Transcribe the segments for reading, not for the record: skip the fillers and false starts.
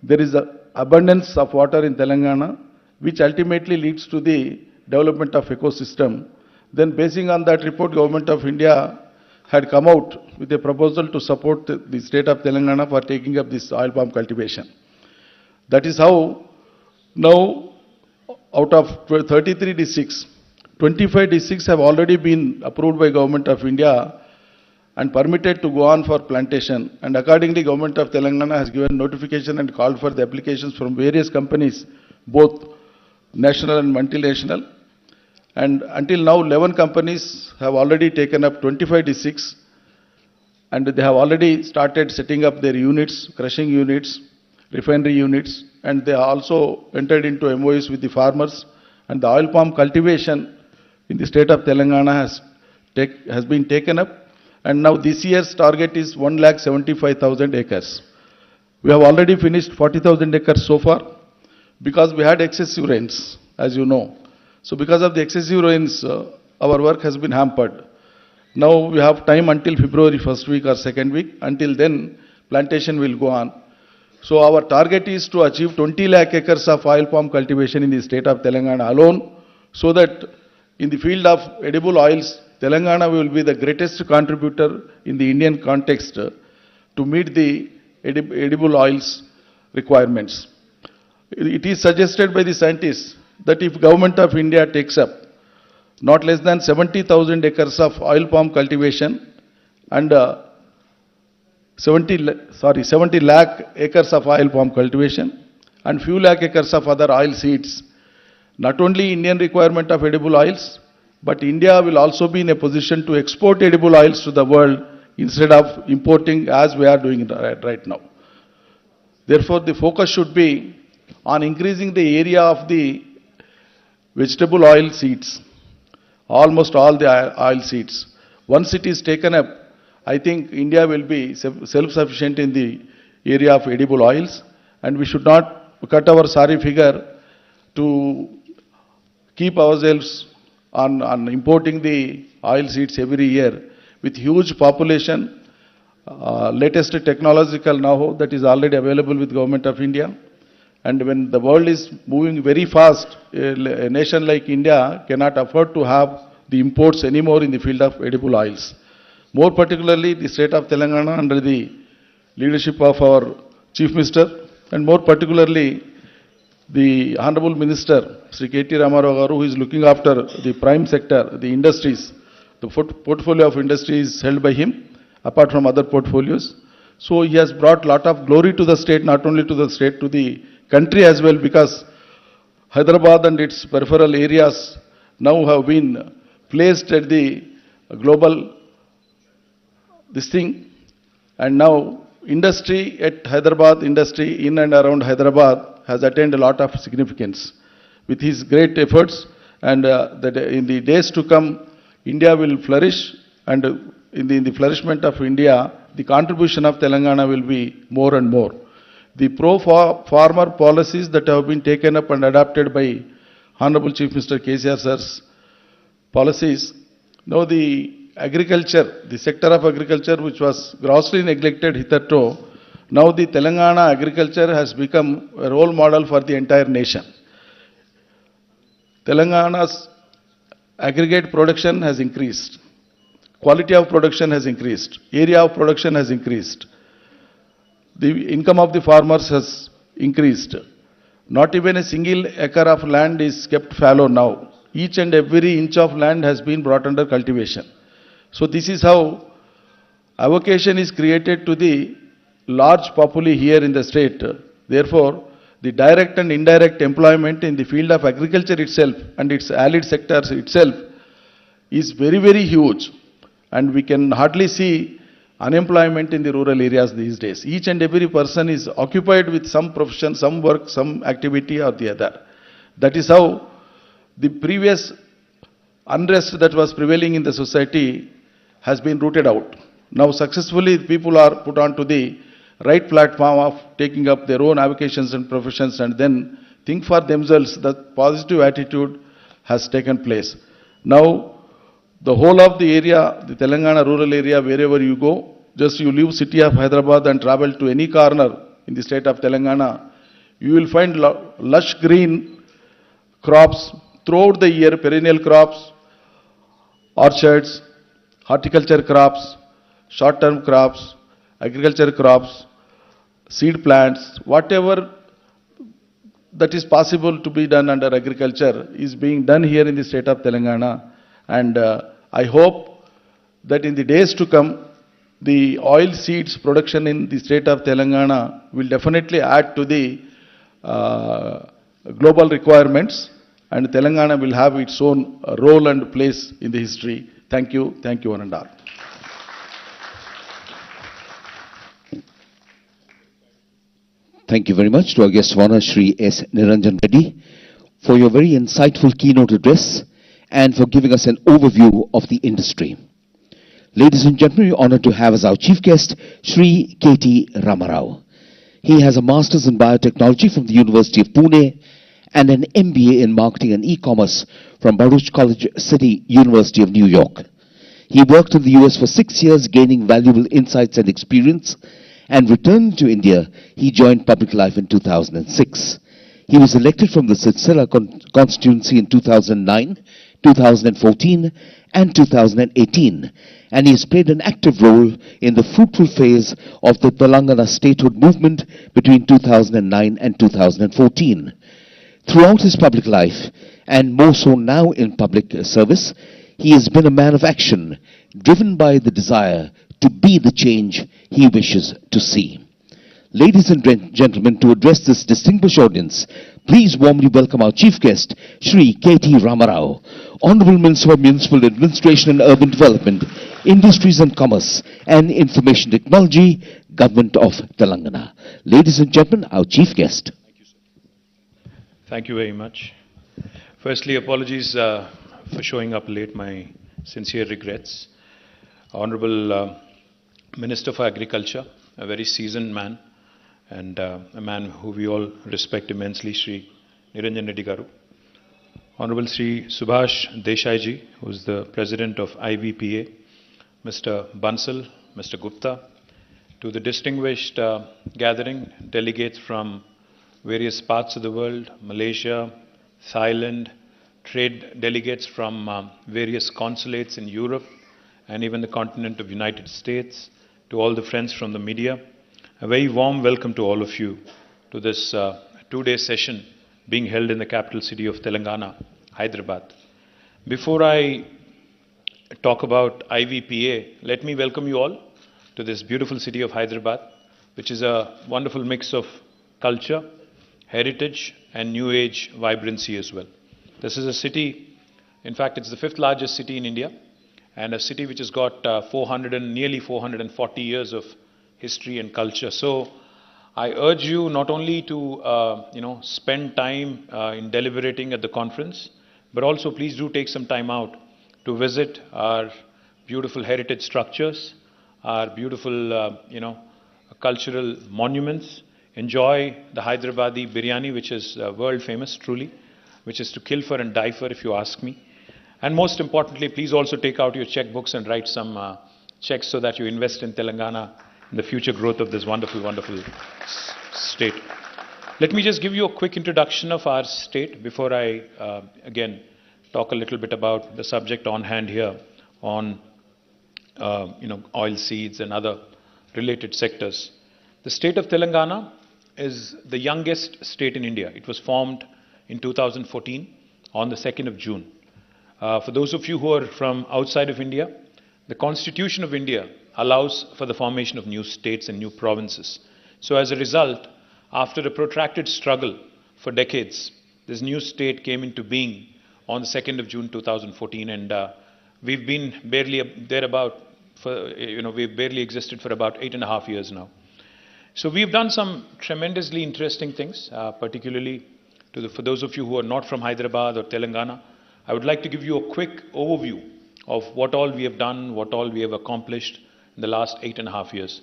there is a abundance of water in Telangana, which ultimately leads to the development of ecosystem. Then basing on that report, Government of India had come out with a proposal to support the state of Telangana for taking up this oil palm cultivation. That is how now out of 33 districts, 25 districts have already been approved by Government of India and permitted to go on for plantation. And accordingly, Government of Telangana has given notification and called for the applications from various companies, both national and multinational. And until now, 11 companies have already taken up 25 districts, and they have already started setting up their units, crushing units, refinery units, and they have also entered into MOUs with the farmers. And the oil palm cultivation in the state of Telangana has been taken up. And now this year's target is 1,75,000 acres. We have already finished 40,000 acres so far because we had excessive rains, as you know. So because of the excessive rains, our work has been hampered. Now we have time until February first week or second week. Until then, plantation will go on. So our target is to achieve 20 lakh acres of oil palm cultivation in the state of Telangana alone, so that in the field of edible oils, Telangana will be the greatest contributor in the Indian context to meet the edible oils requirements. It is suggested by the scientists that if Government of India takes up not less than 70,000 acres of oil palm cultivation and 70 lakh acres of oil palm cultivation and few lakh acres of other oil seeds, not only Indian requirement of edible oils, but India will also be in a position to export edible oils to the world instead of importing as we are doing right now. Therefore, the focus should be on increasing the area of the vegetable oil seeds, almost all the oil seeds. Once it is taken up, I think India will be self-sufficient in the area of edible oils, and we should not cut our sorry figure to keep ourselves on importing the oil seeds every year with huge population, latest technological know-how that is already available with Government of India. And when the world is moving very fast, a nation like India cannot afford to have the imports anymore in the field of edible oils. More particularly, the state of Telangana under the leadership of our Chief Minister, and more particularly the Honorable Minister, Sri KTR, who is looking after the prime sector, the industries. The portfolio of industries is held by him, apart from other portfolios. So he has brought a lot of glory to the state, not only to the state, to the country as well, because Hyderabad and its peripheral areas now have been placed at the global and now industry at Hyderabad, industry in and around Hyderabad has attained a lot of significance. With his great efforts, and that in the days to come, India will flourish, and in the flourishment of India, the contribution of Telangana will be more and more. The pro-farmer policies that have been taken up and adopted by Honorable Chief Minister KCR sir's policies, now the agriculture, the sector of agriculture which was grossly neglected hitherto, now the Telangana agriculture has become a role model for the entire nation. Telangana's aggregate production has increased. Quality of production has increased. Area of production has increased. The income of the farmers has increased. Not even a single acre of land is kept fallow now. Each and every inch of land has been brought under cultivation. So this is how avocation is created to the large populace here in the state. Therefore, the direct and indirect employment in the field of agriculture itself and its allied sectors itself is very, very huge. And we can hardly see unemployment in the rural areas these days. Each and every person is occupied with some profession, some work, some activity or the other. That is how the previous unrest that was prevailing in the society has been rooted out. Now successfully people are put onto the right platform of taking up their own avocations and professions and then think for themselves. That positive attitude has taken place. Now the whole of the area, the Telangana rural area, wherever you go, just you leave city of Hyderabad and travel to any corner in the state of Telangana, you will find lush green crops throughout the year, perennial crops, orchards, horticulture crops, short-term crops, agriculture crops, seed plants, whatever that is possible to be done under agriculture is being done here in the state of Telangana. And I hope that in the days to come, the oil seeds production in the state of Telangana will definitely add to the global requirements, and Telangana will have its own role and place in the history. Thank you, one and all. Thank you very much to our guest of honor, Shri S. Niranjan Reddy, for your very insightful keynote address and for giving us an overview of the industry. Ladies and gentlemen, we are honored to have as our chief guest, Shri K.T. Ramarao. He has a master's in biotechnology from the University of Pune and an MBA in marketing and e-commerce from Baruch College City, University of New York. He worked in the US for 6 years, gaining valuable insights and experience, and returning to India, he joined public life in 2006. He was elected from the Silsila constituency in 2009, 2014 and 2018, and he has played an active role in the fruitful phase of the Telangana statehood movement between 2009 and 2014. Throughout his public life, and more so now in public service, he has been a man of action, driven by the desire to be the change he wishes to see. Ladies and gentlemen, to address this distinguished audience, please warmly welcome our chief guest, Shri K.T. Ramarao, Honorable Minister for Municipal Administration and Urban Development, Industries and Commerce, and Information Technology, Government of Telangana. Ladies and gentlemen, our chief guest. Thank you, sir. Thank you very much. Firstly, apologies for showing up late. My sincere regrets. Honorable Minister for Agriculture, a very seasoned man, and a man who we all respect immensely, Shri Niranjan Reddy Garu. Honorable Shri Subhash Desai ji, who is the President of IVPA, Mr. Bansal, Mr. Gupta, to the distinguished gathering, delegates from various parts of the world, Malaysia, Thailand, trade delegates from various consulates in Europe, and even the continent of United States, to all the friends from the media. A very warm welcome to all of you to this two-day session being held in the capital city of Telangana, Hyderabad. Before I talk about IVPA, let me welcome you all to this beautiful city of Hyderabad, which is a wonderful mix of culture, heritage, and new age vibrancy as well. This is a city, in fact, it's the 5th largest city in India, and a city which has got nearly 440 years of history and culture. So I urge you not only to spend time in deliberating at the conference, but also please do take some time out to visit our beautiful heritage structures, our beautiful cultural monuments. Enjoy the Hyderabadi biryani, which is world famous truly, which is to kill for and die for, if you ask me. And most importantly, please also take out your checkbooks and write some checks so that you invest in Telangana in the future growth of this wonderful, wonderful state. Let me just give you a quick introduction of our state before I, again, talk a little bit about the subject on hand here on, oil seeds and other related sectors. The state of Telangana is the youngest state in India. It was formed in 2014 on the 2nd of June. For those of you who are from outside of India, the Constitution of India allows for the formation of new states and new provinces. So as a result, after a protracted struggle for decades, this new state came into being on the 2nd of June 2014, and we've been barely we've barely existed for about 8.5 years now. So we've done some tremendously interesting things, particularly for those of you who are not from Hyderabad or Telangana. I would like to give you a quick overview of what all we have done, what all we have accomplished in the last 8.5 years.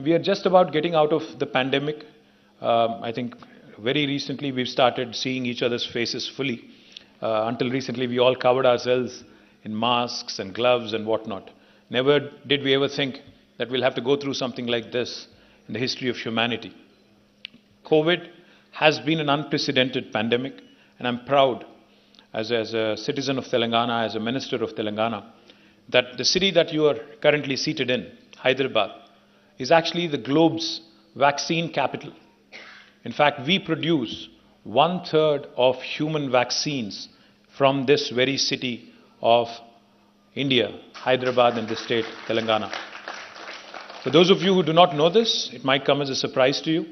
We are just about getting out of the pandemic. I think very recently we've started seeing each other's faces fully. Until recently we all covered ourselves in masks and gloves and whatnot. Never did we ever think that we'll have to go through something like this in the history of humanity. COVID has been an unprecedented pandemic, and I'm proud as a citizen of Telangana, as a minister of Telangana, that the city that you are currently seated in, Hyderabad, is actually the globe's vaccine capital. In fact, we produce 1/3 of human vaccines from this very city of India, Hyderabad, and the state, Telangana. For those of you who do not know this, it might come as a surprise to you.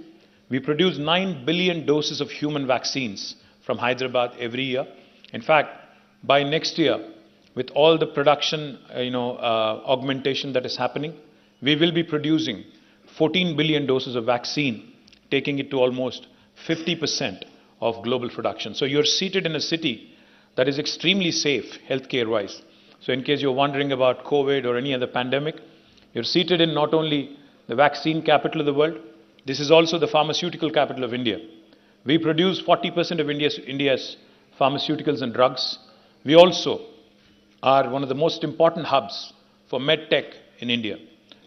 We produce 9 billion doses of human vaccines from Hyderabad every year. In fact, by next year, with all the production, augmentation that is happening, we will be producing 14 billion doses of vaccine, taking it to almost 50% of global production. So you're seated in a city that is extremely safe, healthcare-wise. So in case you're wondering about COVID or any other pandemic, you're seated in not only the vaccine capital of the world, this is also the pharmaceutical capital of India. We produce 40% of India's pharmaceuticals and drugs. We also are one of the most important hubs for medtech in India.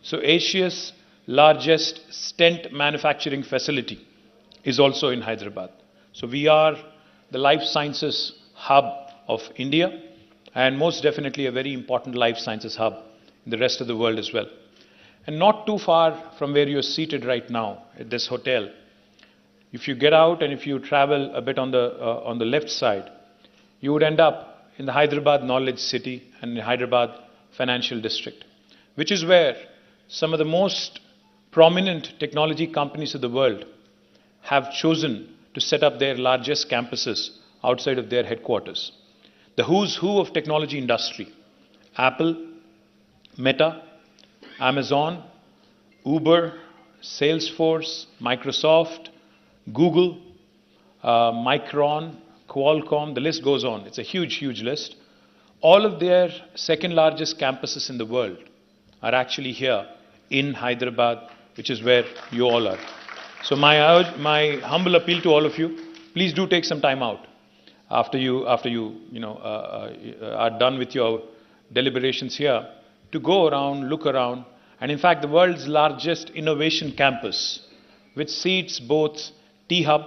So Asia's largest stent manufacturing facility is also in Hyderabad. So we are the life sciences hub of India, and most definitely a very important life sciences hub in the rest of the world as well. And not too far from where you're seated right now at this hotel, if you get out and if you travel a bit on the left side, you would end up in the Hyderabad Knowledge City and the Hyderabad Financial District, which is where some of the most prominent technology companies of the world have chosen to set up their largest campuses outside of their headquarters. The who's who of technology industry: Apple, Meta, Amazon, Uber, Salesforce, Microsoft, Google, Micron, Qualcomm, the list goes on. It's a huge, huge list. All of their second largest campuses in the world are actually here in Hyderabad, which is where you all are. So my humble appeal to all of you, please do take some time out after you are done with your deliberations here to go around, look around. And in fact, the world's largest innovation campus, which seats both T-Hub,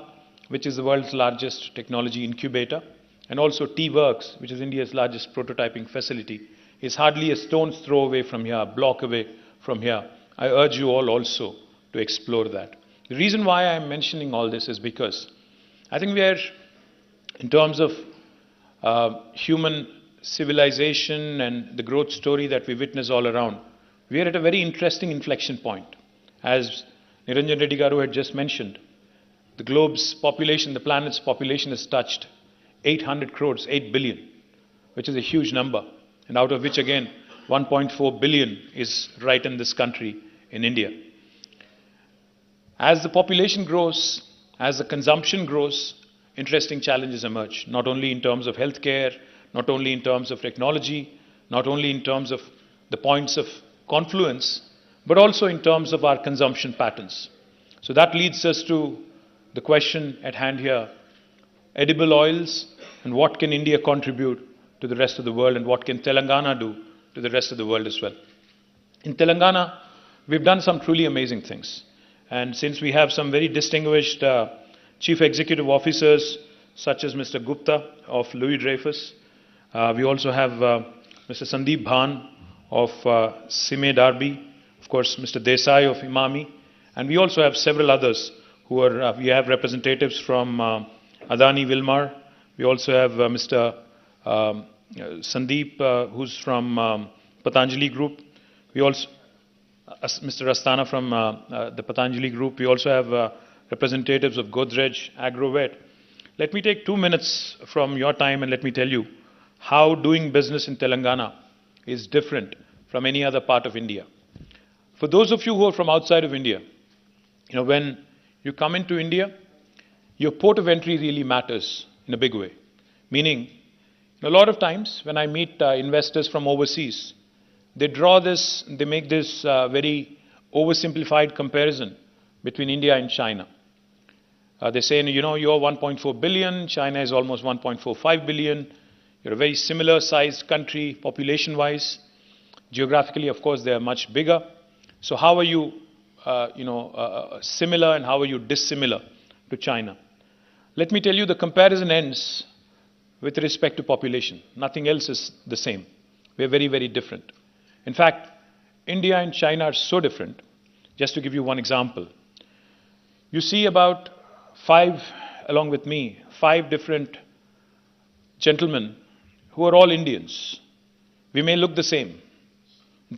which is the world's largest technology incubator, and also T-Works, which is India's largest prototyping facility, is hardly a stone's throw away from here, a block away from here. I urge you all also to explore that. The reason why I'm mentioning all this is because I think we are, in terms of human civilization and the growth story that we witness all around, we are at a very interesting inflection point. As Niranjan Reddy Garu had just mentioned, the globe's population, the planet's population has touched 800 crores, 8 billion, which is a huge number. And out of which, again, 1.4 billion is right in this country, in India. As the population grows, as the consumption grows, interesting challenges emerge, not only in terms of healthcare, not only in terms of technology, not only in terms of the points of confluence, but also in terms of our consumption patterns. So that leads us to the question at hand here: edible oils, and what can India contribute to the rest of the world, and what can Telangana do to the rest of the world as well? In Telangana, we've done some truly amazing things. And since we have some very distinguished chief executive officers, such as Mr. Gupta of Louis Dreyfus, we also have Mr. Sandeep Bhan of Sime Darby, of course, Mr. Desai of Imami, and we also have several others who are, we have representatives from Adani Wilmar. We also have Mr. Sandeep, who's from Patanjali Group. We also, Mr. Astana from the Patanjali Group. We also have representatives of Godrej Agrovet. Let me take 2 minutes from your time and let me tell you how doing business in Telangana is different from any other part of India. For those of you who are from outside of India, when you come into India, your port of entry really matters in a big way. Meaning, a lot of times when I meet investors from overseas, they make this very oversimplified comparison between India and China. They say, you're 1.4 billion, China is almost 1.45 billion. You're a very similar sized country population-wise. Geographically, of course, they are much bigger. So how are you, similar, and how are you dissimilar to China. Let me tell you, the comparison ends with respect to population. Nothing else is the same. We're very, very different. In fact, India and China are so different. Just to give you one example, you see about along with me, 5 different gentlemen who are all Indians. We may look the same in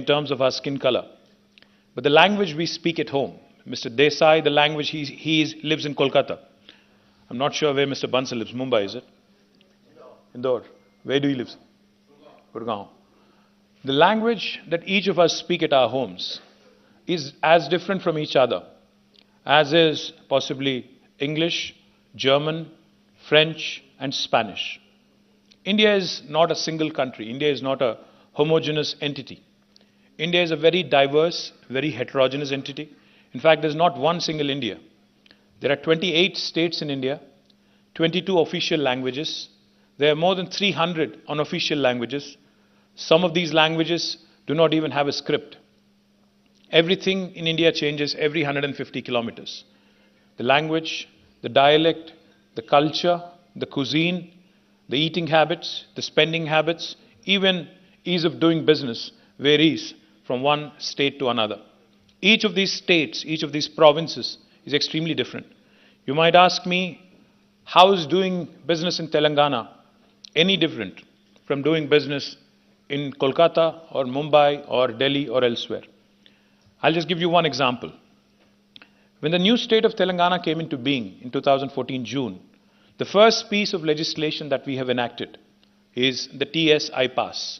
terms of our skin color, but the language we speak at home, Mr. Desai, the language he lives in Kolkata. I'm not sure where Mr. Bansal lives. Mumbai, is it? Indore. Where do you live? Gurgaon. The language that each of us speak at our homes is as different from each other as is possibly English, German, French, and Spanish. India is not a single country. India is not a homogeneous entity. India is a very diverse, very heterogeneous entity. In fact, there's not one single India. There are 28 states in India, 22 official languages. There are more than 300 unofficial languages. Some of these languages do not even have a script. Everything in India changes every 150 kilometers. The language, the dialect, the culture, the cuisine, the eating habits, the spending habits, even ease of doing business varies from one state to another. Each of these states, each of these provinces is extremely different. You might ask me, how is doing business in Telangana any different from doing business in Kolkata or Mumbai or Delhi or elsewhere? I'll just give you one example. When the new state of Telangana came into being in 2014 June, the first piece of legislation that we have enacted is the TS IPAS,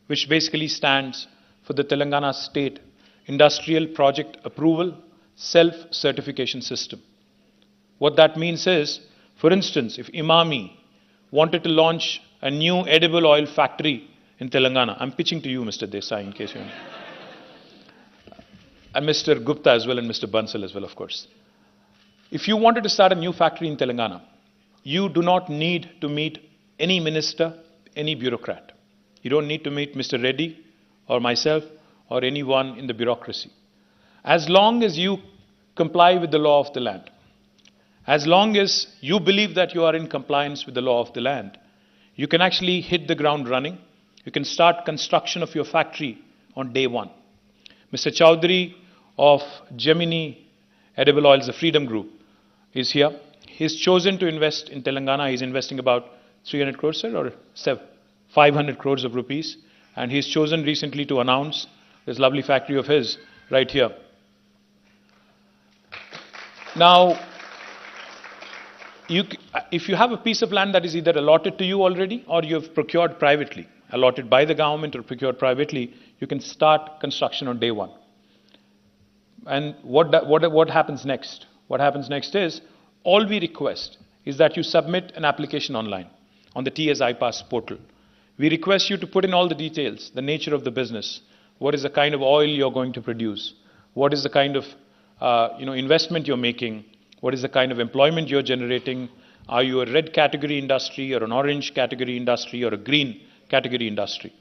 which basically stands for the Telangana State Industrial Project Approval Self-Certification System. What that means is, for instance, if Imami wanted to launch a new edible oil factory in Telangana, I'm pitching to you, Mr. Desai, in case you know. And Mr. Gupta as well, and Mr. Bansal as well, of course. If you wanted to start a new factory in Telangana, you do not need to meet any minister, any bureaucrat. You don't need to meet Mr. Reddy or myself or anyone in the bureaucracy. As long as you comply with the law of the land, as long as you believe that you are in compliance with the law of the land, you can actually hit the ground running. You can start construction of your factory on day one. Mr. Chowdhury of Gemini Edible Oils, the Freedom Group, is here. He's chosen to invest in Telangana. He's investing about 300 crores, sir, or 500 crores of rupees. And he's chosen recently to announce this lovely factory of his right here. Now, if you have a piece of land that is either allotted to you already or you have procured privately, allotted by the government or procured privately, you can start construction on day one. And what happens next? What happens next is, all we request is that you submit an application online on the TS IPAS portal. We request you to put in all the details, the nature of the business, what is the kind of oil you're going to produce, what is the kind of investment you're making, what is the kind of employment you're generating, are you a red category industry or an orange category industry or a green category industry.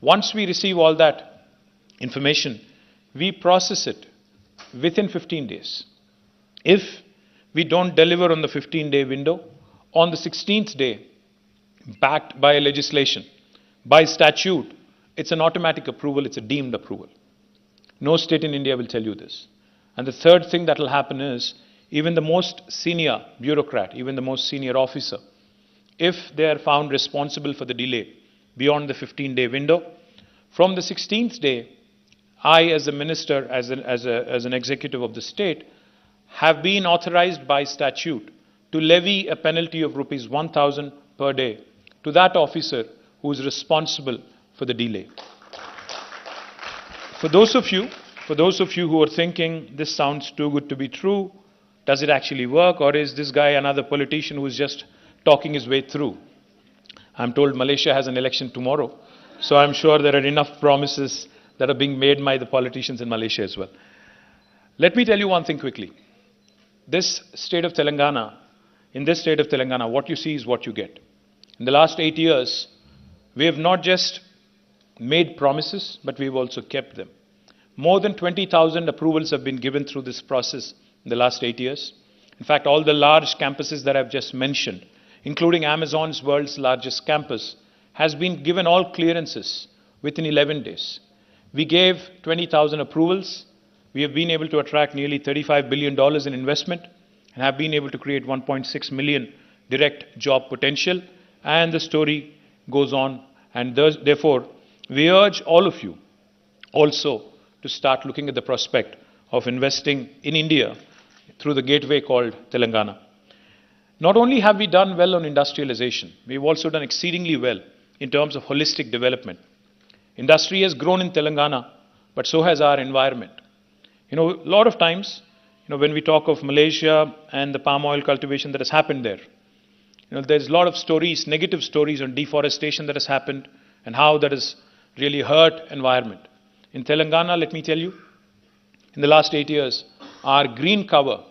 Once we receive all that information, we process it within 15 days. If we don't deliver on the 15-day window, on the 16th day, backed by legislation, by statute, it's an automatic approval, it's a deemed approval. No state in India will tell you this. And the third thing that will happen is, even the most senior bureaucrat, even the most senior officer, if they are found responsible for the delay beyond the 15-day window, from the 16th day, I, as a minister, as an executive of the state, have been authorized by statute to levy a penalty of rupees 1,000 per day to that officer who is responsible for the delay. For those of you who are thinking, this sounds too good to be true, does it actually work, or is this guy another politician who is just talking his way through? I'm told Malaysia has an election tomorrow, so I'm sure there are enough promises that are being made by the politicians in Malaysia as well. Let me tell you one thing quickly. In this state of Telangana, what you see is what you get. In the last 8 years, we have not just made promises, but we've also kept them. More than 20,000 approvals have been given through this process in the last 8 years. In fact, all the large campuses that I've just mentioned, including Amazon's world's largest campus, has been given all clearances within 11 days. We gave 20,000 approvals. We have been able to attract nearly $35 billion in investment and have been able to create 1.6 million direct job potential. And the story goes on. And therefore, we urge all of you also to start looking at the prospect of investing in India through the gateway called Telangana. Not only have we done well on industrialization, we've also done exceedingly well in terms of holistic development. Industry has grown in Telangana, but so has our environment. A lot of times, when we talk of Malaysia and the palm oil cultivation that has happened there, there's a lot of stories, negative stories on deforestation that has happened and how that has really hurt environment. In Telangana, let me tell you, in the last 8 years, our green cover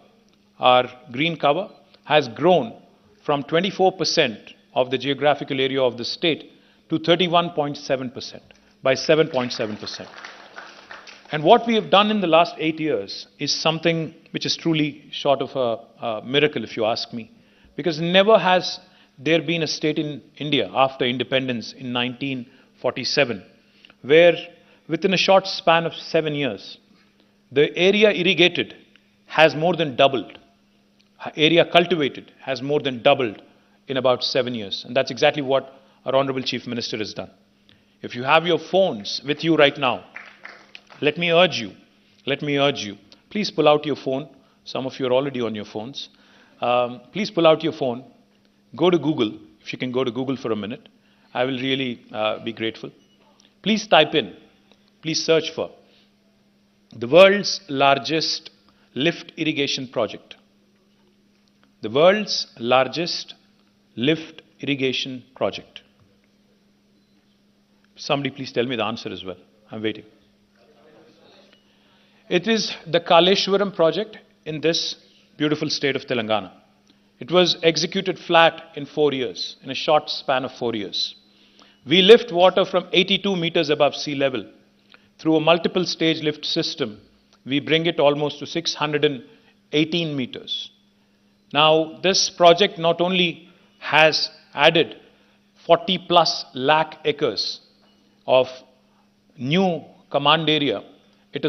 has grown from 24% of the geographical area of the state to 31.7%, by 7.7%. And what we have done in the last 8 years is something which is truly short of a miracle, if you ask me. Because never has there been a state in India after independence in 1947 where within a short span of 7 years, the area irrigated has more than doubled. Area cultivated has more than doubled in about 7 years. And that's exactly what our Honorable Chief Minister has done. If you have your phones with you right now, let me urge you, please pull out your phone. Some of you are already on your phones. Please pull out your phone, go to Google. If you can go to Google for a minute, I will really be grateful. Please type in, please search for the world's largest lift irrigation project. The world's largest lift irrigation project. Somebody please tell me the answer as well. I'm waiting. It is the Kaleshwaram project in this beautiful state of Telangana. It was executed flat in 4 years, in a short span of 4 years. We lift water from 82 meters above sea level. Through a multiple stage lift system, we bring it almost to 618 meters. Now, this project not only has added 40 plus lakh acres of new command area, it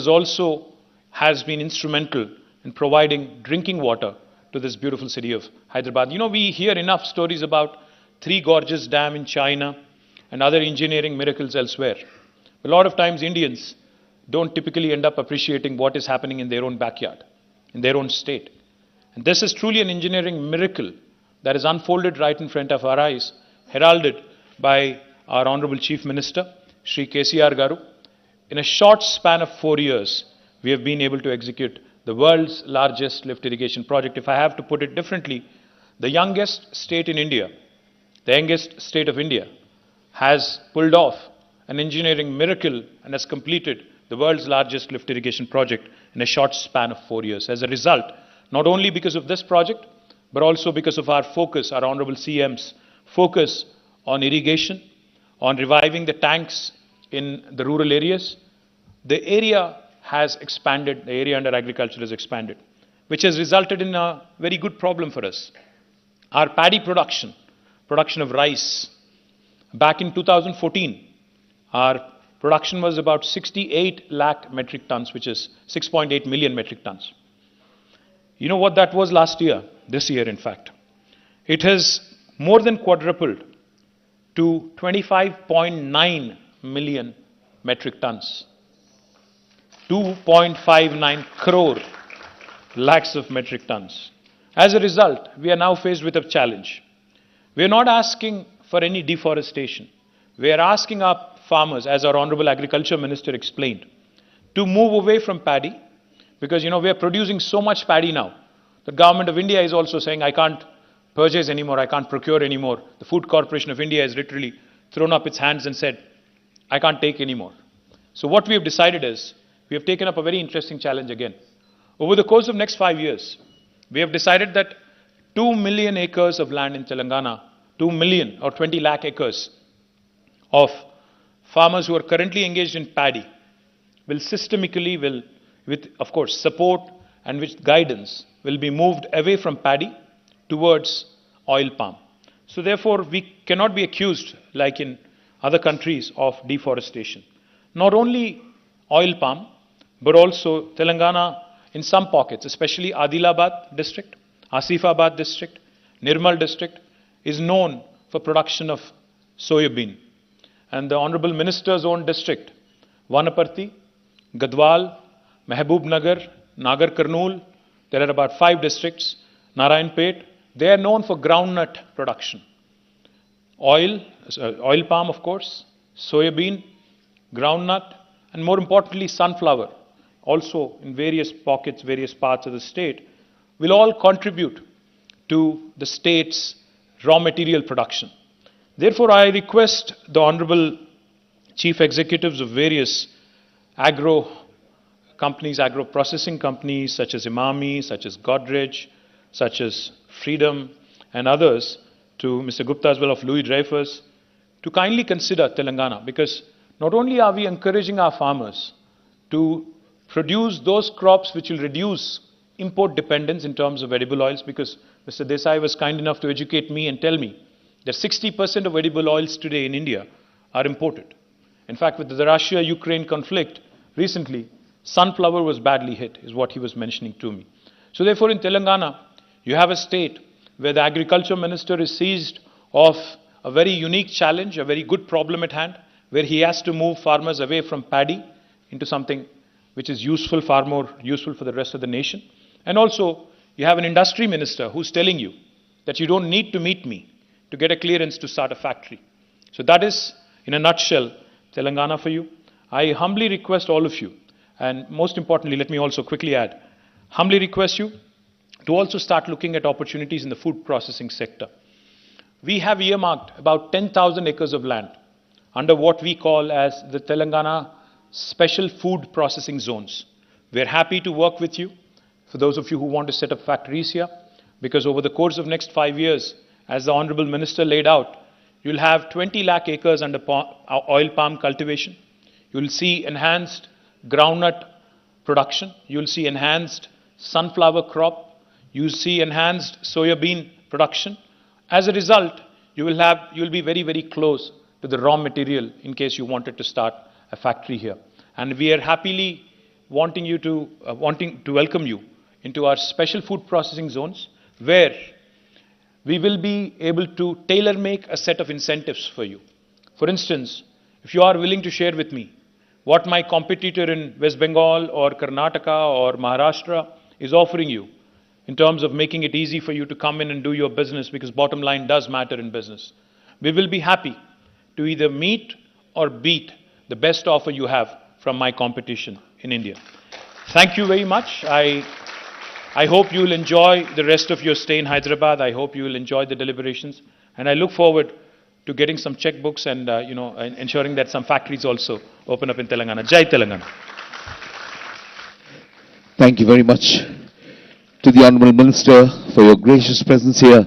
has been instrumental in providing drinking water to this beautiful city of Hyderabad. We hear enough stories about Three Gorges Dam in China and other engineering miracles elsewhere. A lot of times Indians don't typically end up appreciating what is happening in their own backyard, in their own state. And this is truly an engineering miracle that is unfolded right in front of our eyes, heralded by our Honorable Chief Minister, Shri KTR Garu. In a short span of 4 years, we have been able to execute the world's largest lift irrigation project. If I have to put it differently, the youngest state in India, the youngest state of India, has pulled off an engineering miracle and has completed the world's largest lift irrigation project in a short span of 4 years. As a result, not only because of this project, but also because of our focus, our Honorable CM's focus on irrigation, on reviving the tanks in the rural areas, the area has expanded, the area under agriculture has expanded, which has resulted in a very good problem for us. Our paddy production of rice, back in 2014, our production was about 68 lakh metric tons, which is 6.8 million metric tons. You know what that was last year, this year in fact? It has more than quadrupled to 25.9 million metric tons. 2.59 crore lakhs of metric tons. As a result, we are now faced with a challenge. We are not asking for any deforestation. We are asking our farmers, as our Honorable Agriculture Minister explained, to move away from paddy, because we are producing so much paddy now. The government of India is also saying, I can't purchase anymore, I can't procure anymore. The Food Corporation of India has literally thrown up its hands and said, I can't take anymore. So what we have decided is, we have taken up a very interesting challenge again. Over the course of next 5 years, we have decided that 2 million acres of land in Telangana, 2 million or 20 lakh acres of farmers who are currently engaged in paddy will systemically, with of course support and with guidance, will be moved away from paddy towards oil palm. So therefore, we cannot be accused, like in other countries, of deforestation. Not only oil palm, but also Telangana in some pockets, especially Adilabad district, Asifabad district, Nirmal district, is known for production of soybean. And the Honorable Minister's own district, Vanaparthi, Gadwal, Mehboob Nagar, Nagar Karnool, there are about 5 districts, Narayanpet, they are known for groundnut production. Oil palm of course, soybean, groundnut, and more importantly sunflower, also in various pockets, various parts of the state, will all contribute to the state's raw material production. Therefore, I request the Honorable Chief Executives of various agro companies, agro-processing companies such as Imami, such as Godrej, such as Freedom and others, to Mr. Gupta as well of Louis Dreyfus, to kindly consider Telangana, because not only are we encouraging our farmers to produce those crops which will reduce import dependence in terms of edible oils, because Mr. Desai was kind enough to educate me and tell me that 60% of edible oils today in India are imported. In fact, with the Russia-Ukraine conflict recently, sunflower was badly hit, is what he was mentioning to me. So therefore, in Telangana, you have a state where the agriculture minister is seized of a very unique challenge, a very good problem at hand, where he has to move farmers away from paddy into something which is useful, far more useful for the rest of the nation. And also, you have an industry minister who's telling you that you don't need to meet me to get a clearance to start a factory. So that is, in a nutshell, Telangana for you. I humbly request all of you, and most importantly, let me also quickly add, humbly request you to also start looking at opportunities in the food processing sector. We have earmarked about 10,000 acres of land under what we call as the Telangana Special Food Processing Zones. We're happy to work with you, for those of you who want to set up factories here, because over the course of next 5 years, as the Honorable Minister laid out, you'll have 20 lakh acres under oil palm cultivation. You'll see enhanced groundnut production. You'll see enhanced sunflower crop. You'll see enhanced soybean production. As a result, you'll be very, very close to the raw material in case you wanted to start a factory here. And we are happily wanting to welcome you into our special food processing zones, where we will be able to tailor-make a set of incentives for you. For instance, if you are willing to share with me what my competitor in West Bengal or Karnataka or Maharashtra is offering you in terms of making it easy for you to come in and do your business, because bottom line does matter in business, we will be happy to either meet or beat the best offer you have from my competition in India. Thank you very much. I hope you will enjoy the rest of your stay in Hyderabad. I hope you will enjoy the deliberations. And I look forward to getting some checkbooks and ensuring that some factories also open up in Telangana. Jai Telangana. Thank you very much to the Honourable Minister for your gracious presence here.